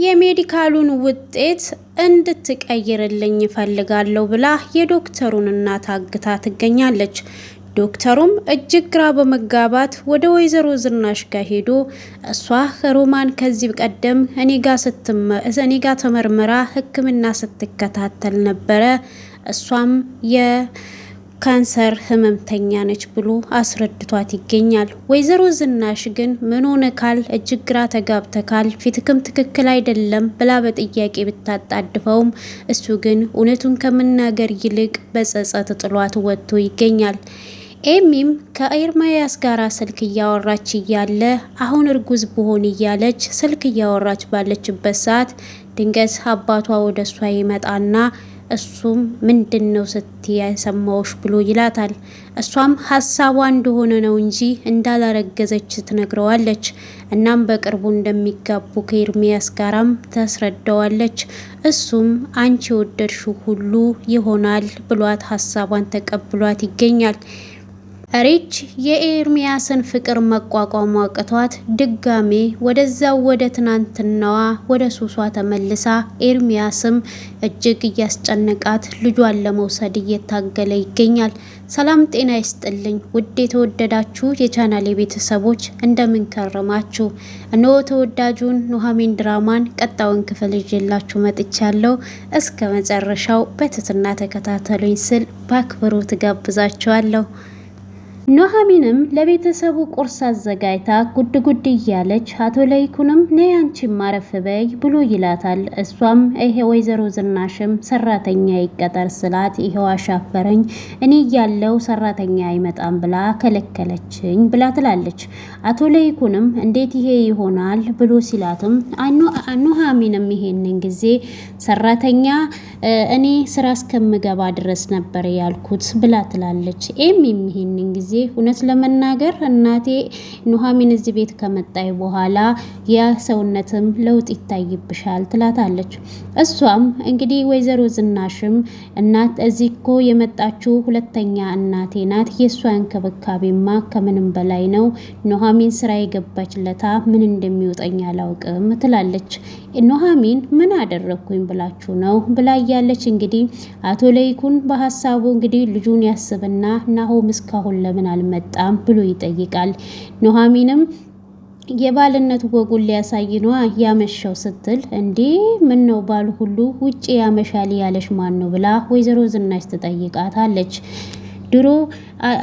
የሜዲካሉን ውጤት እንድትቀይርልኝ ፈልጋለሁ ብላ የዶክተሩን እናት አግታ ትገኛለች። ዶክተሩም እጅግ ግራ በመጋባት ወደ ወይዘሮ ዝናሽ ጋር ሄዶ እሷ ሮማን ከዚህ ቀደም እኔ ጋር ተመርምራ ሕክምና ስትከታተል ነበረ፣ እሷም የካንሰር ህመምተኛ ነች ብሎ አስረድቷት ይገኛል። ወይዘሮ ዝናሽ ግን ምን ሆነካል? እጅግ ግራ ተጋብተካል፣ ፊትክም ትክክል አይደለም ብላ በጥያቄ ብታጣድፈውም እሱ ግን እውነቱን ከመናገር ይልቅ በጸጸት ጥሏት ወጥቶ ይገኛል። ኤሚም ከኤርሚያስ ጋር ስልክ እያወራች እያለ አሁን እርጉዝ ብሆን እያለች ስልክ እያወራች ባለችበት ሰዓት ድንገት አባቷ ወደ እሷ ይመጣና እሱም ምንድነው ስትይ ሰማውሽ ብሎ ይላታል። እሷም ሀሳቧ እንደሆነ ነው እንጂ እንዳላረገዘች ትነግረዋለች። እናም በቅርቡ እንደሚጋቡ ከኤርሚያስ ጋራም ታስረዳዋለች። እሱም አንቺ ወደድሽው ሁሉ ይሆናል ብሏት ሀሳቧን ተቀብሏት ይገኛል። ሪች የኤርሚያስን ፍቅር መቋቋም አቅቷት ድጋሜ ወደዛው ወደ ትናንትናዋ ወደ ሱሷ ተመልሳ ኤርሚያስም እጅግ እያስጨነቃት ልጇን ለመውሰድ እየታገለ ይገኛል። ሰላም ጤና ይስጥልኝ ውድ የተወደዳችሁ የቻናሌ ቤተሰቦች እንደምን ከረማችሁ? እነሆ ተወዳጁን ኑሐሚን ድራማን ቀጣዩን ክፍል ይዤላችሁ መጥቻለሁ። እስከ መጨረሻው በትህትና ተከታተሉኝ ስል በአክብሮት ጋብዛችኋለሁ። ኑሐሚንም ለቤተሰቡ ቁርስ አዘጋጅታ ጉድ ጉድ እያለች አቶ ለይኩንም ነይ አንቺም ማረፍ በይ ብሎ ይላታል። እሷም ይሄ ወይዘሮ ዝናሽም ሰራተኛ ይቀጠር ስላት ይሄው አሻፈረኝ እኔ ያለው ሰራተኛ አይመጣም ብላ ከለከለችኝ ብላ ትላለች። አቶ ለይኩንም እንዴት ይሄ ይሆናል ብሎ ሲላትም ኑሐሚንም ይሄንን ጊዜ ሰራተኛ እኔ ስራ እስከምገባ ድረስ ነበር ያልኩት ብላ ትላለች። ኤሚም ይሄንን ጊዜ እውነት ለመናገር እናቴ ኑሐሚን እዚህ ቤት ከመጣይ በኋላ የሰውነትም ለውጥ ይታይብሻል ትላታለች። እሷም እንግዲህ ወይዘሮ ዝናሽም እናት እዚህ እኮ የመጣችው ሁለተኛ እናቴ ናት፣ የእሷ እንክብካቤማ ከምንም በላይ ነው። ኑሐሚን ስራ የገባችለታ ምን እንደሚወጠኝ አላውቅም ትላለች። ኑሐሚን ምን አደረኩኝ ብላችሁ ነው ብላ እያለች እንግዲህ አቶ ለይኩን በሀሳቡ እንግዲህ ልጁን ያስብና ናሆም እስካሁን ለምን አልመጣም ብሎ ይጠይቃል። ኑሐሚንም የባልነት ወጉን ሊያሳይ ነው ያመሻው ስትል እንዴ ምን ነው ባል ሁሉ ውጪ ያመሻል ያለሽ ማን ነው ብላ ወይዘሮ ዝናሽ ትጠይቃታለች። ድሮ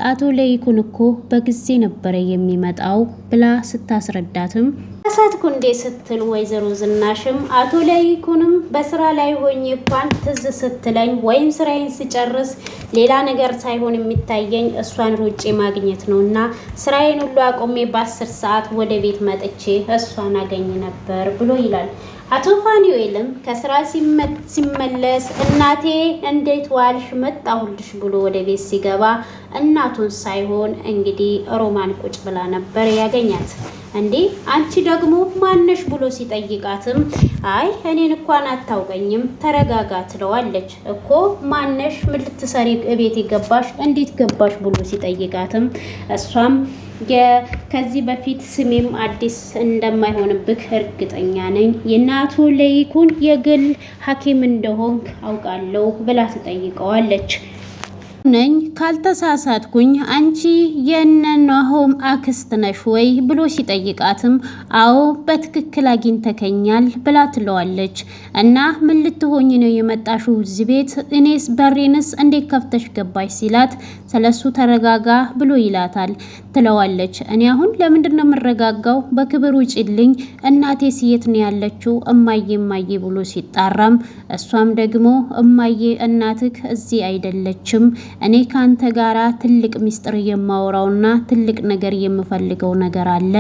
አቶ ለይኩን እኮ በጊዜ ነበረ የሚመጣው ብላ ስታስረዳትም አሳትኩ እንዴ ስትል ወይዘሮ ዝናሽም አቶ ለይኩንም በስራ ላይ ሆኜ እንኳን ትዝ ስትለኝ ወይም ስራዬን ስጨርስ ሌላ ነገር ሳይሆን የሚታየኝ እሷን ሩጬ ማግኘት ነውና ስራዬን ሁሉ አቆሜ በ10 ሰዓት ወደ ቤት መጥቼ እሷን አገኝ ነበር ብሎ ይላል። አቶ ፋኒዌልም ከስራ ሲመለስ እናቴ እንዴት ዋልሽ መጣሁልሽ ብሎ ወደ ቤት ሲገባ እናቱን ሳይሆን እንግዲህ ሮማን ቁጭ ብላ ነበር ያገኛት። እንዴ አንቺ ደግሞ ማነሽ ብሎ ሲጠይቃትም አይ እኔን እንኳን አታውቀኝም ተረጋጋ ትለዋለች። እኮ ማነሽ ምን ልትሰሪ ቤት ገባሽ እንዴት ገባሽ ብሎ ሲጠይቃትም እሷም ከዚህ በፊት ስሜም አዲስ እንደማይሆንብክ እርግጠኛ ነኝ፣ የእናቱ ለይኩን የግል ሐኪም እንደሆንክ አውቃለሁ ብላ ትጠይቀዋለች። ነኝ ካልተሳሳትኩኝ አንቺ የነናሆም አክስት ነሽ ወይ ብሎ ሲጠይቃትም አዎ በትክክል አግኝተከኛል ብላ ትለዋለች። እና ምን ልትሆኝ ነው የመጣሽው እዚህ ቤት? እኔስ በሬንስ እንዴት ከፍተሽ ገባሽ ሲላት ስለሱ ተረጋጋ ብሎ ይላታል። ትለዋለች እኔ አሁን ለምንድን ነው የምረጋጋው? በክብር ውጪልኝ፣ እናቴ የት ነው ያለችው? እማዬ ብሎ ሲጣራም እሷም ደግሞ እማዬ እናትክ እዚህ አይደለችም፣ እኔ ካንተ ጋራ ትልቅ ሚስጥር የማወራውና ትልቅ ነገር የምፈልገው ነገር አለ፣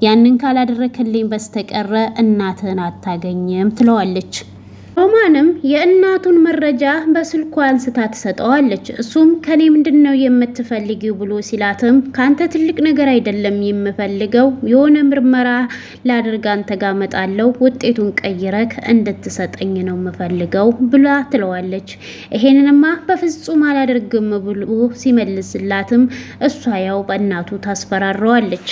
ያንን ካላደረክልኝ በስተቀረ እናትህን አታገኝም ትለዋለች። ሮማንም የእናቱን መረጃ በስልኳ አንስታ ትሰጠዋለች። እሱም ከኔ ምንድነው የምትፈልጊው ብሎ ሲላትም ካንተ ትልቅ ነገር አይደለም የምፈልገው፣ የሆነ ምርመራ ላድርግ አንተ ጋር መጣለው፣ ውጤቱን ቀይረክ እንድትሰጠኝ ነው የምፈልገው ብላ ትለዋለች። ይሄንንማ በፍጹም አላደርግም ብሎ ሲመልስላትም እሷ ያው በእናቱ ታስፈራረዋለች።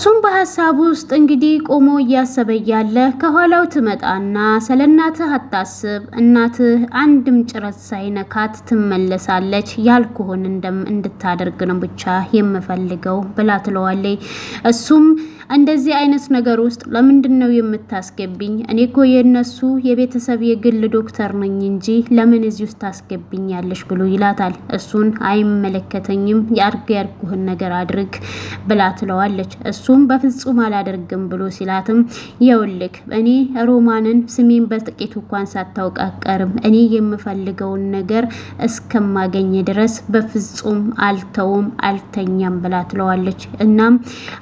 እሱም በሀሳቡ ውስጥ እንግዲህ ቆሞ እያሰበ እያለ ከኋላው ትመጣና ስለ እናትህ አታስብ፣ እናትህ አንድም ጭረት ሳይነካት ትመለሳለች፣ ያልኩህን እንድታደርግ ነው ብቻ የምፈልገው ብላ ትለዋለች። እሱም እንደዚህ አይነት ነገር ውስጥ ለምንድን ነው የምታስገብኝ? እኔ እኮ የነሱ የቤተሰብ የግል ዶክተር ነኝ እንጂ ለምን እዚህ ውስጥ ታስገብኛለሽ ብሎ ይላታል። እሱን አይመለከተኝም፣ ያርጉህን ነገር አድርግ ብላ ትለዋለች። እሱም በፍጹም አላደርግም ብሎ ሲላትም የውልክ እኔ ሮማንን ስሜን በጥቂቱ እንኳን ሳታውቅ አቀርም፣ እኔ የምፈልገውን ነገር እስከማገኝ ድረስ በፍጹም አልተውም አልተኛም ብላ ትለዋለች። እናም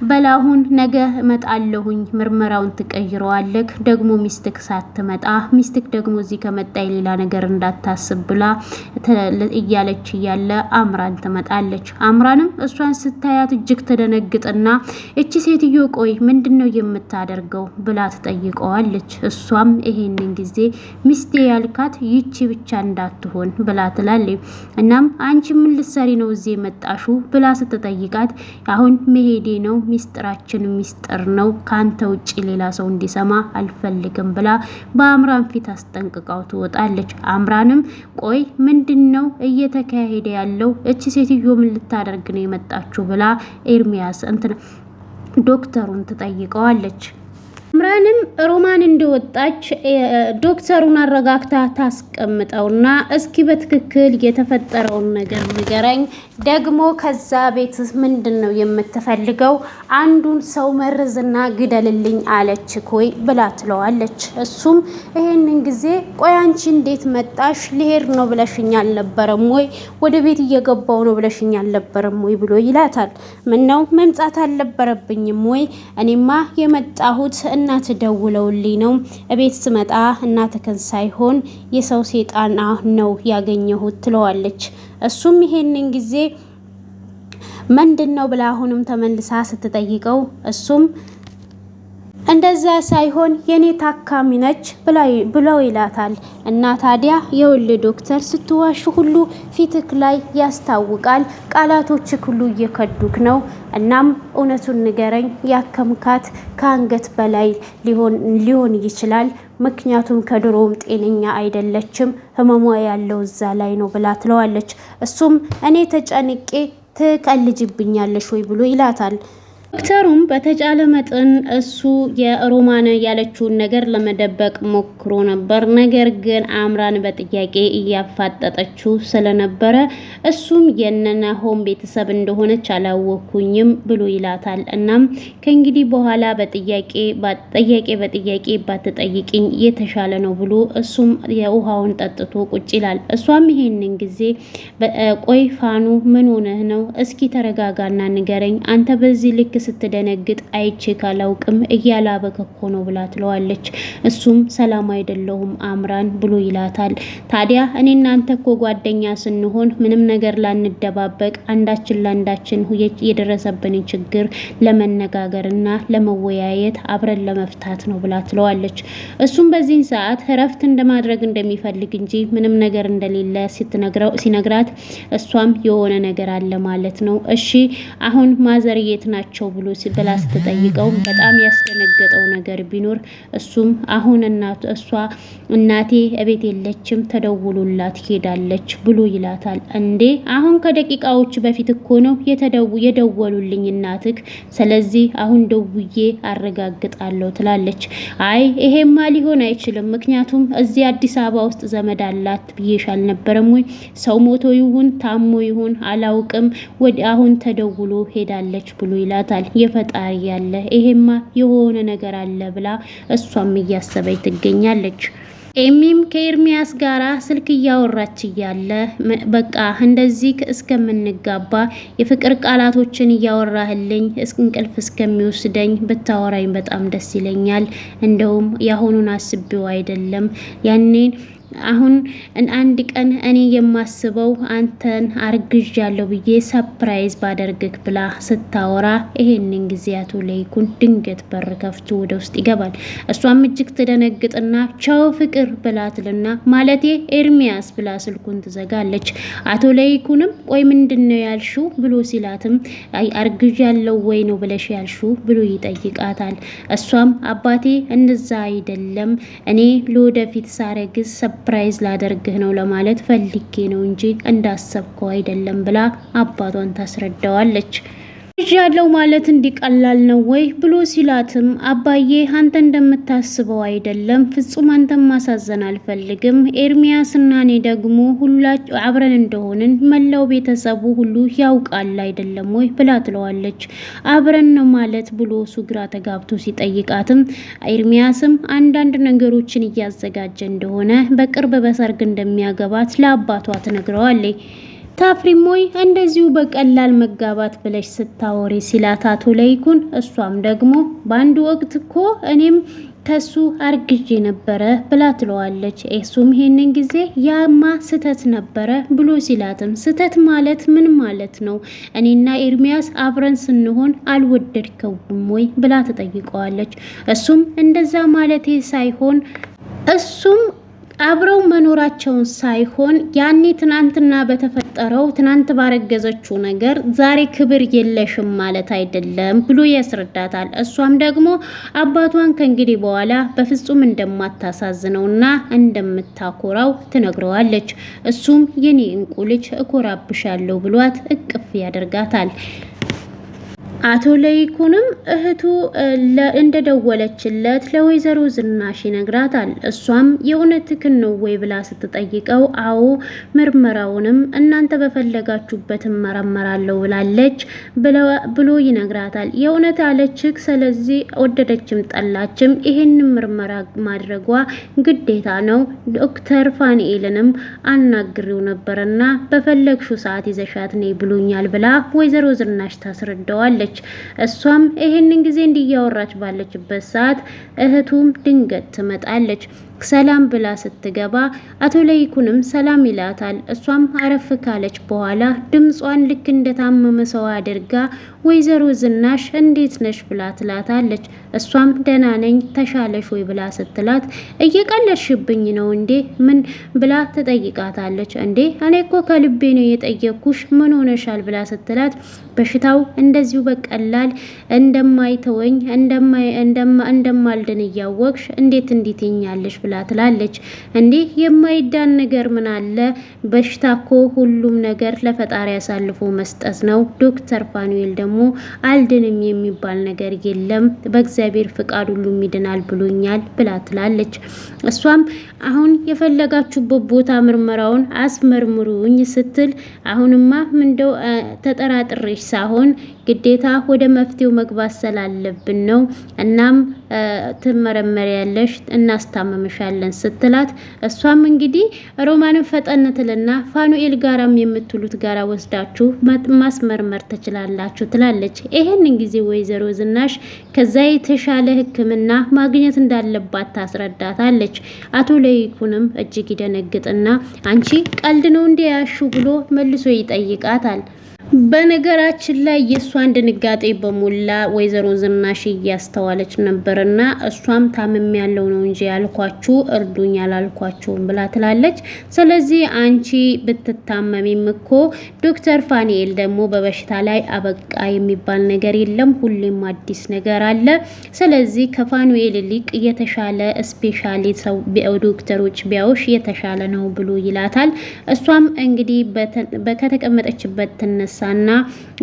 በላሁን ነገ እመጣለሁኝ፣ ምርመራውን ትቀይረዋለህ፣ ደግሞ ሚስትክ ሳትመጣ ሚስትክ ደግሞ እዚህ ከመጣ ሌላ ነገር እንዳታስብ ብላ እያለች እያለ አምራን ትመጣለች። አምራንም እሷን ስታያት እጅግ ተደነግጥና እቺ ሴትዮ ቆይ ምንድነው የምታደርገው ብላ ትጠይቀዋለች። እሷም ይሄንን ጊዜ ሚስቴ ያልካት ይቺ ብቻ እንዳትሆን ብላ ትላለች። እናም አንቺ ምን ልትሰሪ ነው እዚህ የመጣሹ ብላ ስትጠይቃት አሁን መሄዴ ነው፣ ሚስጥራችን ሚስጥር ነው፣ ካንተ ውጪ ሌላ ሰው እንዲሰማ አልፈልግም ብላ በአምራን ፊት አስጠንቅቃው ትወጣለች። አምራንም ቆይ ምንድነው እየተካሄደ ያለው? እቺ ሴትዮ ምን ልታደርግ ነው የመጣችው ብላ ኤርሚያስ ዶክተሩን ትጠይቀዋለች። አምራንም ሮማን እንደወጣች ዶክተሩን አረጋግታ ታስቀምጠውና እስኪ በትክክል የተፈጠረውን ነገር ንገረኝ፣ ደግሞ ከዛ ቤት ምንድነው የምትፈልገው? አንዱን ሰው መርዝና ግደልልኝ አለች ኮይ ብላ ትለዋለች። እሱም ይሄንን ጊዜ ቆይ አንቺ እንዴት መጣሽ? ልሄድ ነው ብለሽኝ አልነበረም ወይ? ወደ ቤት እየገባው ነው ብለሽኝ አልነበረም ወይ ብሎ ይላታል። ምን ነው መምጣት አልነበረብኝም ወይ? እኔማ የመጣሁት እናት ደውለውልኝ ነው። እቤት ስመጣ እናትክን ሳይሆን የሰው ሴጣን ነው ያገኘሁት ትለዋለች። እሱም ይሄንን ጊዜ ምንድነው ብላ አሁንም ተመልሳ ስትጠይቀው እሱም እንደዛ ሳይሆን የኔ ታካሚ ነች ብለው ይላታል። እና ታዲያ የውል ዶክተር ስትዋሽ ሁሉ ፊትክ ላይ ያስታውቃል፣ ቃላቶችክ ሁሉ እየከዱክ ነው። እናም እውነቱን ንገረኝ፣ ያከምካት ከአንገት በላይ ሊሆን ይችላል፣ ምክንያቱም ከድሮም ጤነኛ አይደለችም፣ ህመሟ ያለው እዛ ላይ ነው ብላ ትለዋለች። እሱም እኔ ተጨንቄ ትቀልጅብኛለሽ ወይ ብሎ ይላታል። ዶክተሩም በተቻለ መጠን እሱ የሮማን ያለችውን ነገር ለመደበቅ ሞክሮ ነበር። ነገር ግን አምራን በጥያቄ እያፋጠጠችው ስለነበረ እሱም የነናሆም ቤተሰብ እንደሆነች አላወኩኝም ብሎ ይላታል። እናም ከእንግዲህ በኋላ በጥያቄ ባትጠይቅኝ የተሻለ ነው ብሎ እሱም የውሃውን ጠጥቶ ቁጭ ይላል። እሷም ይሄንን ጊዜ ቆይ ፋኑ ምን ሆነህ ነው? እስኪ ተረጋጋና ንገረኝ፣ አንተ በዚህ ልክ ስትደነግጥ አይቼ ካላውቅም እያላበከ እኮ ነው ብላ ትለዋለች። እሱም ሰላም አይደለሁም አምራን ብሎ ይላታል። ታዲያ እኔ እናንተ እኮ ጓደኛ ስንሆን ምንም ነገር ላንደባበቅ፣ አንዳችን ለአንዳችን የደረሰብንን ችግር ለመነጋገርና ለመወያየት አብረን ለመፍታት ነው ብላ ትለዋለች። እሱም በዚህን ሰዓት እረፍት እንደማድረግ እንደሚፈልግ እንጂ ምንም ነገር እንደሌለ ሲነግራት እሷም የሆነ ነገር አለ ማለት ነው። እሺ አሁን ማዘር የት ናቸው ብሎ ብላ ስትጠይቀው በጣም ያስደነገጠው ነገር ቢኖር እሱም አሁን እናቴ እቤት የለችም ተደውሎላት ሄዳለች ብሎ ይላታል። እንዴ አሁን ከደቂቃዎች በፊት እኮ ነው የደወሉልኝ እናትክ፣ ስለዚህ አሁን ደውዬ አረጋግጣለሁ ትላለች። አይ ይሄማ ሊሆን አይችልም፣ ምክንያቱም እዚህ አዲስ አበባ ውስጥ ዘመድ አላት ብዬሽ አልነበረም ወይ? ሰው ሞቶ ይሁን ታሞ ይሁን አላውቅም፣ አሁን ተደውሎ ሄዳለች ብሎ ይላታል። የፈጣሪ ያለ ይሄማ የሆነ ነገር አለ ብላ እሷም እያሰበች ትገኛለች። ኤሚም ከኤርሚያስ ጋራ ስልክ እያወራች እያለ በቃ እንደዚህ እስከምንጋባ የፍቅር ቃላቶችን እያወራህልኝ እንቅልፍ እስከሚወስደኝ ብታወራኝ በጣም ደስ ይለኛል። እንደውም ያሁኑን አስቤው አይደለም ያኔን አሁን አንድ ቀን እኔ የማስበው አንተን አርግዣለሁ ብዬ ሰርፕራይዝ ባደርግክ ብላ ስታወራ ይሄንን ጊዜ አቶ ለይኩን ድንገት በር ከፍቶ ወደ ውስጥ ይገባል። እሷም እጅግ ትደነግጥና ቻው ፍቅር ብላትልና ማለቴ ኤርሚያስ ብላ ስልኩን ትዘጋለች። አቶ ለይኩንም ቆይ ምንድነው ያልሽው ብሎ ሲላትም አርግዣለሁ ወይ ነው ብለሽ ያልሽው ብሎ ይጠይቃታል። እሷም አባቴ እንደዛ አይደለም እኔ ለወደፊት ሳረግዝ ሰርፕራይዝ ላደርግህ ነው ለማለት ፈልጌ ነው እንጂ እንዳሰብከው አይደለም ብላ አባቷን ታስረዳዋለች። ልጅ ያለው ማለት እንዲቀላል ነው ወይ ብሎ ሲላትም አባዬ አንተ እንደምታስበው አይደለም፣ ፍጹም አንተን ማሳዘን አልፈልግም። ኤርሚያስና እኔ ደግሞ ሁላችን አብረን እንደሆንን መላው ቤተሰቡ ሁሉ ያውቃል አይደለም ወይ ብላ ትለዋለች። አብረን ነው ማለት ብሎ እሱ ግራ ተጋብቶ ሲጠይቃትም ኤርሚያስም አንዳንድ ነገሮችን እያዘጋጀ እንደሆነ በቅርብ በሰርግ እንደሚያገባት ለአባቷ ትነግረዋለች። ታፍሪሞይ እንደዚሁ በቀላል መጋባት ብለሽ ስታወሪ ሲላት አቶ ለይኩን እሷም ደግሞ በአንድ ወቅት እኮ እኔም ከሱ አርግዤ ነበረ ብላ ትለዋለች። እሱም ይሄንን ጊዜ ያማ ስተት ነበረ ብሎ ሲላትም ስተት ማለት ምን ማለት ነው? እኔና ኤርሚያስ አብረን ስንሆን አልወደድከውም ወይ ብላ ትጠይቀዋለች። እሱም እንደዛ ማለቴ ሳይሆን እሱም አብረው መኖራቸውን ሳይሆን ያኔ ትናንትና በተፈጠረው ትናንት ባረገዘችው ነገር ዛሬ ክብር የለሽም ማለት አይደለም ብሎ ያስረዳታል። እሷም ደግሞ አባቷን ከእንግዲህ በኋላ በፍጹም እንደማታሳዝነውና እንደምታኮራው ትነግረዋለች። እሱም የኔ እንቁ ልጅ እኮራብሻለሁ ብሏት እቅፍ ያደርጋታል። አቶ ለይኩንም እህቱ እንደደወለችለት ለወይዘሮ ዝናሽ ይነግራታል። እሷም የእውነትህን ነው ወይ ብላ ስትጠይቀው አዎ ምርመራውንም እናንተ በፈለጋችሁበት እመረመራለሁ ብላለች ብሎ ይነግራታል። የእውነት አለችክ? ስለዚህ ወደደችም ጠላችም ይሄንን ምርመራ ማድረጓ ግዴታ ነው። ዶክተር ፋኒኤልንም አናግሬው ነበርና በፈለግሽው ሰዓት ይዘሻት ነይ ብሎኛል ብላ ወይዘሮ ዝናሽ ታስረዳዋለች። እሷም ይሄንን ጊዜ እንዲያወራች ባለችበት ሰዓት እህቱም ድንገት ትመጣለች። ሰላም ብላ ስትገባ አቶ ለይኩንም ሰላም ይላታል። እሷም አረፍ ካለች በኋላ ድምጿን ልክ እንደታመመ ሰው አድርጋ ወይዘሮ ዝናሽ እንዴት ነሽ ብላ ትላታለች። እሷም ደህና ነኝ ተሻለሽ ወይ ብላ ስትላት እየቀለድሽብኝ ነው እንዴ ምን ብላ ትጠይቃታለች። እንዴ እኔ እኮ ከልቤ ነው የጠየኩሽ ምን ሆነሻል ብላ ስትላት በሽታው እንደዚሁ በቀላል እንደማይተወኝ እንደማልድን እያወቅሽ እንዴት ይኛለሽ ብላ ትላለች። እንዴ የማይዳን ነገር ምን አለ? በሽታ እኮ ሁሉም ነገር ለፈጣሪ አሳልፎ መስጠት ነው። ዶክተር ፋኑኤል ደግሞ አልድንም የሚባል ነገር የለም፣ በእግዚአብሔር ፍቃድ ሁሉም ይድናል ብሎኛል ብላ ትላለች። እሷም አሁን የፈለጋችሁበት ቦታ ምርመራውን አስመርምሩኝ ስትል አሁንማ ምንደው ተጠራጥሬሽ ሳይሆን ግዴታ ወደ መፍትሄው መግባት ስላለብን ነው። እናም ትመረመሪያለሽ እናስታመምሻለን ስትላት እሷም እንግዲህ ሮማንን ፈጠን ትልና ፋኑኤል ጋራም የምትሉት ጋራ ወስዳችሁ ማስመርመር ትችላላችሁ ትላለች። ይሄንን ጊዜ ወይዘሮ ዝናሽ ከዛ የተሻለ ሕክምና ማግኘት እንዳለባት ታስረዳታለች። አቶ ለይኩንም እጅግ ይደነግጥና አንቺ ቀልድ ነው እንዴ ያሹ ብሎ መልሶ ይጠይቃታል። በነገራችን ላይ የእሷን ድንጋጤ በሞላ ወይዘሮ ዝናሽ እያስተዋለች ነበርና እሷም ታምም ያለው ነው እንጂ ያልኳችሁ እርዱኝ ያላልኳችሁም ብላ ትላለች። ስለዚህ አንቺ ብትታመሚም እኮ ዶክተር ፋኒኤል ደግሞ በበሽታ ላይ አበቃ የሚባል ነገር የለም፣ ሁሌም አዲስ ነገር አለ። ስለዚህ ከፋኑኤል ይልቅ የተሻለ ስፔሻሊ ሰው ዶክተሮች ቢያውሽ የተሻለ ነው ብሎ ይላታል። እሷም እንግዲህ ከተቀመጠችበት ትነሳ እና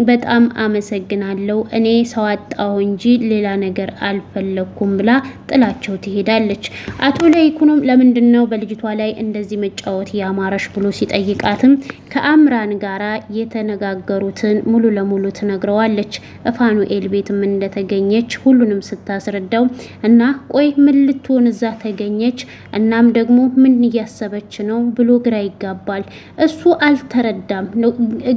በጣም አመሰግናለሁ እኔ ሰው አጣሁ እንጂ ሌላ ነገር አልፈለኩም ብላ ጥላቸው ትሄዳለች። አቶ ለይኩንም ለምንድነው በልጅቷ ላይ እንደዚህ መጫወት ያማረሽ ብሎ ሲጠይቃትም ከአምራን ጋራ የተነጋገሩትን ሙሉ ለሙሉ ትነግረዋለች። ፋኑኤል ቤትም እንደተገኘች ሁሉንም ስታስረዳው እና ቆይ ምን ልትሆን እዛ ተገኘች እናም ደግሞ ምን እያሰበች ነው ብሎ ግራ ይጋባል። እሱ አልተረዳም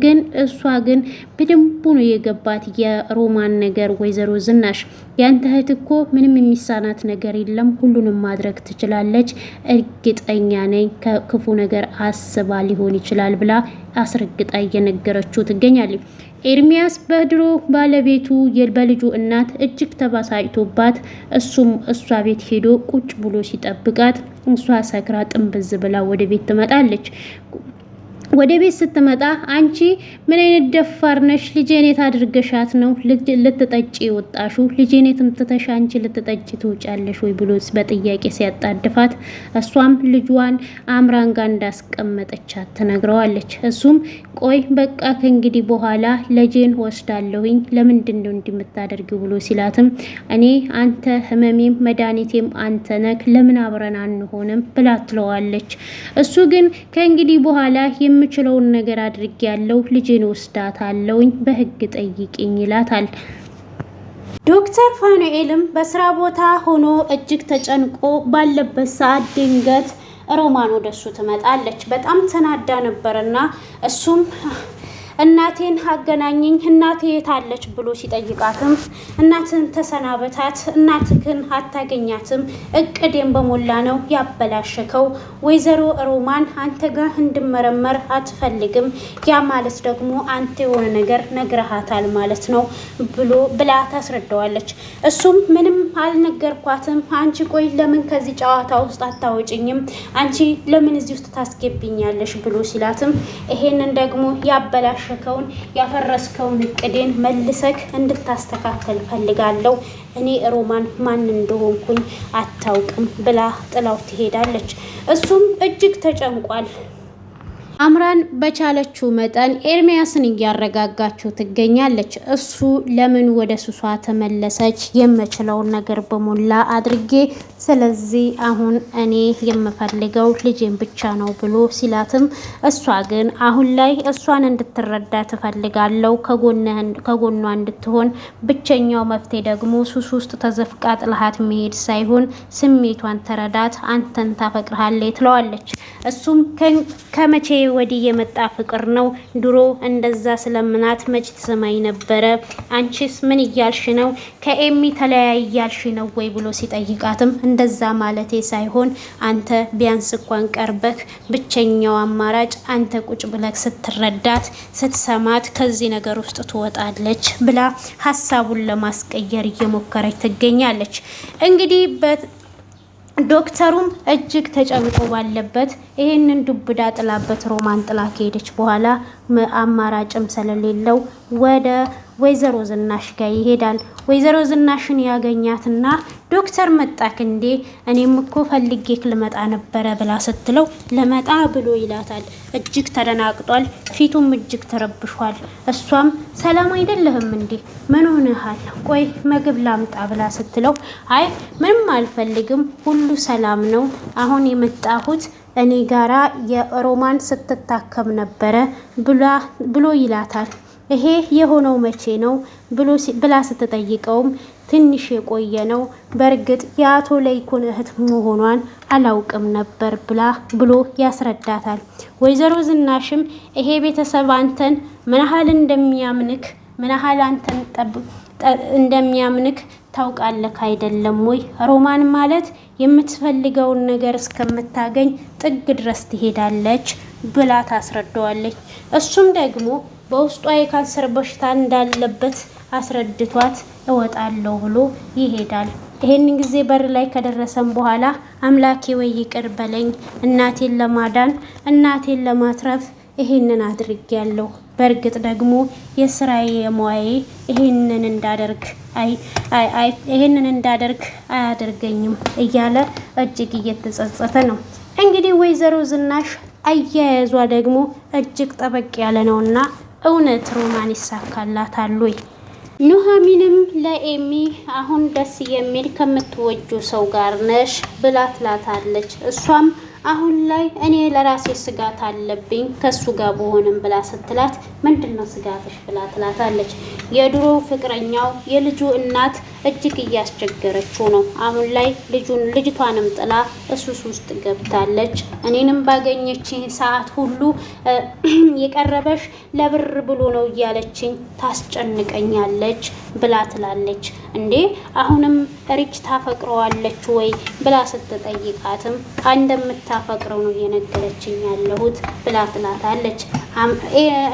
ግን እሷ ግን በደንብ ነው የገባት የሮማን ነገር። ወይዘሮ ዝናሽ ያንተ እህት እኮ ምንም የሚሳናት ነገር የለም፣ ሁሉንም ማድረግ ትችላለች፣ እርግጠኛ ነኝ ከክፉ ነገር አስባ ሊሆን ይችላል ብላ አስረግጣ እየነገረችው ትገኛለች። ኤርሚያስ በድሮ ባለቤቱ በልጁ እናት እጅግ ተበሳጭቶባት እሷ ቤት ሄዶ ቁጭ ብሎ ሲጠብቃት እሷ ሰክራ ጥንብዝ ብላ ወደ ቤት ትመጣለች። ወደ ቤት ስትመጣ አንቺ ምን አይነት ደፋር ነሽ? ልጄን የት አድርገሻት ነው ልትጠጪ ወጣሹ? ልጄን የት ትተሽ አንቺ ልትጠጪ ትውጫለሽ ወይ ብሎ በጥያቄ ሲያጣድፋት እሷም ልጇን አምራን ጋር እንዳስቀመጠቻት ትነግረዋለች። እሱም ቆይ በቃ ከእንግዲህ በኋላ ልጄን ወስዳለሁኝ ለምንድን ነው እንደምታደርጊው ብሎ ሲላትም እኔ አንተ ህመሜም መድኃኒቴም አንተ ነክ ለምን አብረን አንሆንም ብላ ትለዋለች። እሱ ግን ከእንግዲህ በኋላ የምችለውን ነገር አድርጌያለሁ፣ ልጄን ወስዳታለሁኝ፣ በህግ ጠይቂኝ ይላታል። ዶክተር ፋኑኤልም በስራ ቦታ ሆኖ እጅግ ተጨንቆ ባለበት ሰዓት ድንገት ሮማን ወደሱ ትመጣለች። በጣም ተናዳ ነበርና እሱም እናቴን አገናኝኝ፣ እናቴ የታለች ብሎ ሲጠይቃትም እናትን ተሰናበታት፣ እናትህን አታገኛትም፣ እቅዴን በሞላ ነው ያበላሸከው። ወይዘሮ ሮማን አንተ ጋር እንድመረመር አትፈልግም፣ ያ ማለት ደግሞ አንተ የሆነ ነገር ነግረሃታል ማለት ነው ብላ ታስረዳዋለች። እሱም ምንም አልነገርኳትም፣ አንቺ ቆይ ለምን ከዚህ ጨዋታ ውስጥ አታወጭኝም? አንቺ ለምን እዚህ ውስጥ ታስገብኛለሽ ብሎ ሲላትም ይሄንን ደግሞ ያበላሽ ያፈረስከውን እቅዴን መልሰክ እንድታስተካከል ፈልጋለሁ። እኔ ሮማን ማን እንደሆንኩኝ አታውቅም ብላ ጥላው ትሄዳለች። እሱም እጅግ ተጨንቋል። አምራን በቻለችው መጠን ኤርሚያስን እያረጋጋችው ትገኛለች። እሱ ለምን ወደ ሱሷ ተመለሰች? የምችለውን ነገር በሞላ አድርጌ፣ ስለዚህ አሁን እኔ የምፈልገው ልጄን ብቻ ነው ብሎ ሲላትም እሷ ግን አሁን ላይ እሷን እንድትረዳ ትፈልጋለሁ፣ ከጎኗ እንድትሆን፣ ብቸኛው መፍትሄ ደግሞ ሱስ ውስጥ ተዘፍቃ ጥልሃት መሄድ ሳይሆን ስሜቷን ተረዳት፣ አንተን ታፈቅርሃለች ትለዋለች። እሱም ከመቼ ወዲህ የመጣ ፍቅር ነው? ድሮ እንደዛ ስለምናት መች ትሰማኝ ነበረ? አንቺስ ምን እያልሽ ነው? ከኤሚ ተለያይ እያልሽ ነው ወይ ብሎ ሲጠይቃትም እንደዛ ማለቴ ሳይሆን አንተ ቢያንስ እንኳን ቀርበክ ብቸኛው አማራጭ አንተ ቁጭ ብለክ ስትረዳት ስትሰማት ከዚህ ነገር ውስጥ ትወጣለች ብላ ሀሳቡን ለማስቀየር እየሞከረች ትገኛለች። እንግዲህ ዶክተሩም እጅግ ተጨንቆ ባለበት ይሄንን ዱብዳ ጥላበት ሮማን ጥላ ከሄደች በኋላ አማራጭም ስለሌለው ወደ ወይዘሮ ዝናሽ ጋር ይሄዳል። ወይዘሮ ዝናሽን ያገኛትና ዶክተር መጣክ እንዴ? እኔም እኮ ፈልጌክ ልመጣ ነበረ ብላ ስትለው ለመጣ ብሎ ይላታል። እጅግ ተደናግጧል፣ ፊቱም እጅግ ተረብሿል። እሷም ሰላም አይደለህም እንዴ? ምን ሆነሃል? ቆይ ምግብ ላምጣ ብላ ስትለው አይ ምንም አልፈልግም፣ ሁሉ ሰላም ነው። አሁን የመጣሁት እኔ ጋራ የሮማን ስትታከም ነበረ ብሎ ይላታል። ይሄ የሆነው መቼ ነው ብላ ስትጠይቀውም ትንሽ የቆየ ነው፣ በእርግጥ የአቶ ለይኩን እህት መሆኗን አላውቅም ነበር ብሎ ያስረዳታል። ወይዘሮ ዝናሽም ይሄ ቤተሰብ አንተን ምን ያህል አንተን እንደሚያምንክ ታውቃለህ አይደለም ወይ? ሮማን ማለት የምትፈልገውን ነገር እስከምታገኝ ጥግ ድረስ ትሄዳለች ብላ ታስረዳዋለች። እሱም ደግሞ በውስጧ የካንሰር በሽታ እንዳለበት አስረድቷት እወጣለሁ ብሎ ይሄዳል። ይሄንን ጊዜ በር ላይ ከደረሰም በኋላ አምላኬ ወይ ይቅር በለኝ፣ እናቴን ለማዳን እናቴን ለማትረፍ ይሄንን አድርጌያለሁ። በእርግጥ ደግሞ የስራዬ የሙያዬ ይሄንን እንዳደርግ አያደርገኝም እያለ እጅግ እየተጸጸተ ነው። እንግዲህ ወይዘሮ ዝናሽ አያያዟ ደግሞ እጅግ ጠበቅ ያለ ነውና እውነት ሮማን ይሳካላታል ወይ? ኑሐሚንም ለኤሚ አሁን ደስ የሚል ከምትወጁ ሰው ጋር ነሽ ብላ ትላታለች። እሷም አሁን ላይ እኔ ለራሴ ስጋት አለብኝ ከሱ ጋር በሆንም ብላ ስትላት ምንድነው ስጋትሽ ብላ ትላታለች። የድሮ ፍቅረኛው የልጁ እናት እጅግ እያስቸገረችው ነው። አሁን ላይ ልጅቷንም ጥላ እሱስ ውስጥ ገብታለች። እኔንም ባገኘችኝ ሰዓት ሁሉ የቀረበሽ ለብር ብሎ ነው እያለችኝ ታስጨንቀኛለች ብላ ትላለች። እንዴ አሁንም ሪች ታፈቅረዋለች ወይ ብላ ስትጠይቃትም እንደምታፈቅረው ነው እየነገረችኝ ያለሁት ብላ ትላታለች።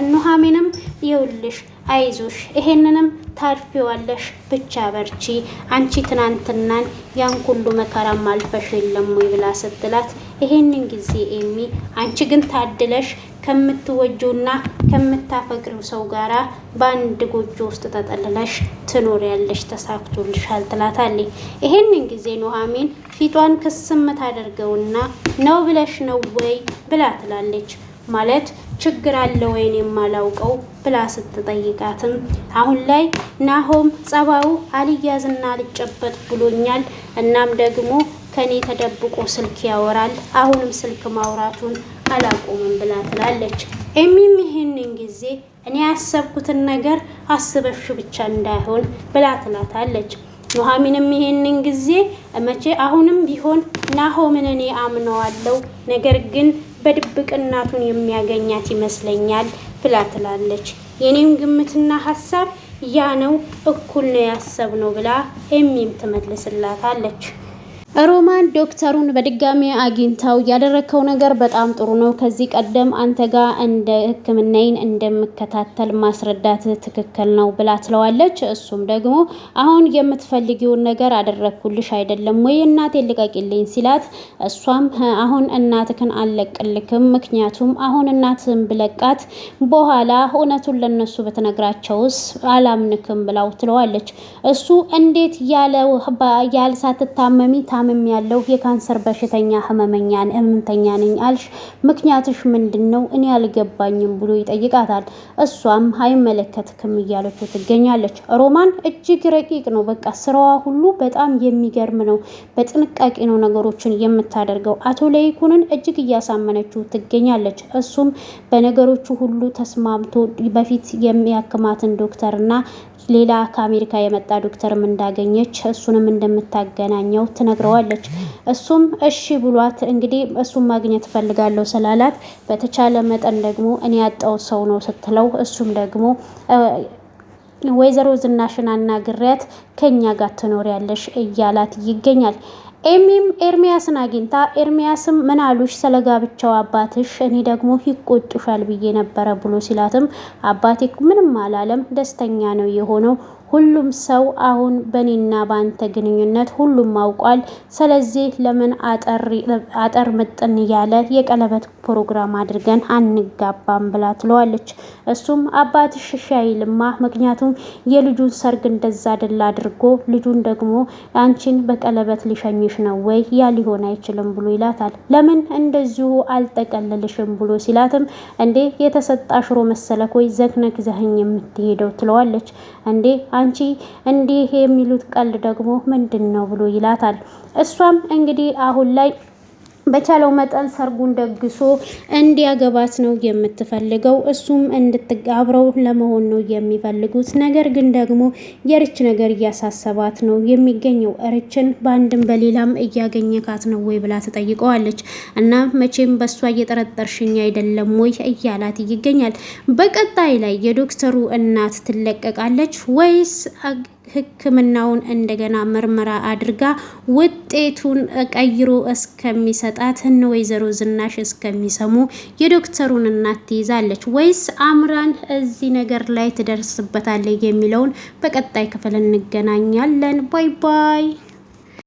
ኑሐሚንም ይኸውልሽ አይዞሽ ይሄንንም ታርፊዋለሽ ብቻ በርቺ፣ አንቺ ትናንትናን ያን ሁሉ መከራም አልፈሽ የለም ወይ ብላ ስትላት ይሄንን ጊዜ ኤሚ አንቺ ግን ታድለሽ ከምትወጂውና ከምታፈቅሪው ሰው ጋራ በአንድ ጎጆ ውስጥ ተጠልለሽ ትኖሪያለሽ፣ ተሳክቶልሻል ትላታለች። ይሄንን ጊዜ ኑሐሚን ፊቷን ክስም ታደርገውና ነው ብለሽ ነው ወይ ብላ ትላለች። ማለት ችግር አለ ወይኔ የማላውቀው ብላ ስትጠይቃትም አሁን ላይ ናሆም ጸባው አልያዝና አልጨበጥ ብሎኛል። እናም ደግሞ ከኔ ተደብቆ ስልክ ያወራል። አሁንም ስልክ ማውራቱን አላቆምም ብላ ትላለች። ኤሚም ይሄንን ጊዜ እኔ ያሰብኩትን ነገር አስበሽ ብቻ እንዳይሆን ብላ ትላታለች። ኑሐሚንም ይሄንን ጊዜ መቼ አሁንም ቢሆን ናሆምን እኔ አምነዋለሁ፣ ነገር ግን በድብቅ እናቱን የሚያገኛት ይመስለኛል ብላ ትላለች። የኔም ግምትና ሀሳብ ያ ነው፣ እኩል ነው ያሰብነው ብላ ኤሚም ትመልስላታለች። ሮማን ዶክተሩን በድጋሚ አግኝታው ያደረከው ነገር በጣም ጥሩ ነው። ከዚህ ቀደም አንተ ጋር እንደ ሕክምናዬን እንደምከታተል ማስረዳት ትክክል ነው ብላ ትለዋለች። እሱም ደግሞ አሁን የምትፈልጊውን ነገር አደረኩልሽ አይደለም ወይ እናቴን ልቀቂልኝ ሲላት፣ እሷም አሁን እናትክን አልለቅልክም፣ ምክንያቱም አሁን እናትህን ብለቃት በኋላ እውነቱን ለነሱ በተነግራቸውስ አላምንክም ብላው ትለዋለች። እሱ እንዴት ያለ ሳትታመሚ ታመም ያለው የካንሰር በሽተኛ ህመምተኛ ነኝ አልሽ፣ ምክንያትሽ ምንድነው? እኔ አልገባኝም ብሎ ይጠይቃታል። እሷም አይመለከትክም እያለችው ትገኛለች። ሮማን እጅግ ረቂቅ ነው። በቃ ስራዋ ሁሉ በጣም የሚገርም ነው። በጥንቃቄ ነው ነገሮችን የምታደርገው። አቶ ለይኩንን እጅግ እያሳመነችው ትገኛለች። እሱም በነገሮቹ ሁሉ ተስማምቶ በፊት የሚያክማትን ዶክተርና ሌላ ከአሜሪካ የመጣ ዶክተርም እንዳገኘች እሱንም እንደምታገናኘው ትነግረዋለች። እሱም እሺ ብሏት እንግዲህ እሱም ማግኘት ፈልጋለሁ ስላላት በተቻለ መጠን ደግሞ እኔ ያጣው ሰው ነው ስትለው እሱም ደግሞ ወይዘሮ ዝናሽን አናግሪያት ከኛ ጋር ትኖሪያለሽ እያላት ይገኛል። ኤሚም ኤርሚያስን አግኝታ ኤርሚያስም ምን አሉሽ ስለ ጋብቻው አባትሽ? እኔ ደግሞ ይቆጡሻል ብዬ ነበረ ብሎ ሲላትም አባቴ ምንም አላለም፣ ደስተኛ ነው የሆነው። ሁሉም ሰው አሁን በኔና ባንተ ግንኙነት ሁሉም አውቋል። ስለዚህ ለምን አጠር ምጥን ያለ የቀለበት ፕሮግራም አድርገን አንጋባም ብላ ትለዋለች። እሱም አባትሽ እሺ አይልማ፣ ምክንያቱም የልጁን ሰርግ እንደዛ ድል አድርጎ ልጁን ደግሞ አንቺን በቀለበት ሊሸኝሽ ነው ወይ? ያ ሊሆን አይችልም ብሎ ይላታል። ለምን እንደዚሁ አልጠቀልልሽም ብሎ ሲላትም እንዴ የተሰጣ ሽሮ መሰለክ ወይ ዘግነግ ዘህኝ የምትሄደው ትለዋለች። እንዴ አንቺ እንዲህ የሚሉት ቀልድ ደግሞ ምንድነው ብሎ ይላታል። እሷም እንግዲህ አሁን ላይ በቻለው መጠን ሰርጉን ደግሶ እንዲያገባት ነው የምትፈልገው። እሱም እንድትጋብረው ለመሆን ነው የሚፈልጉት። ነገር ግን ደግሞ የርች ነገር እያሳሰባት ነው የሚገኘው። ርችን በአንድም በሌላም እያገኘካት ነው ወይ ብላ ትጠይቀዋለች። እና መቼም በሷ እየጠረጠርሽኝ አይደለም ወይ እያላት ይገኛል። በቀጣይ ላይ የዶክተሩ እናት ትለቀቃለች ወይስ ሕክምናውን እንደገና ምርመራ አድርጋ ውጤቱን ቀይሮ እስከሚሰጣት እነ ወይዘሮ ዝናሽ እስከሚሰሙ የዶክተሩን እናት ትይዛለች ወይስ አምራን እዚህ ነገር ላይ ትደርስበታለች የሚለውን በቀጣይ ክፍል እንገናኛለን። ባይ ባይ።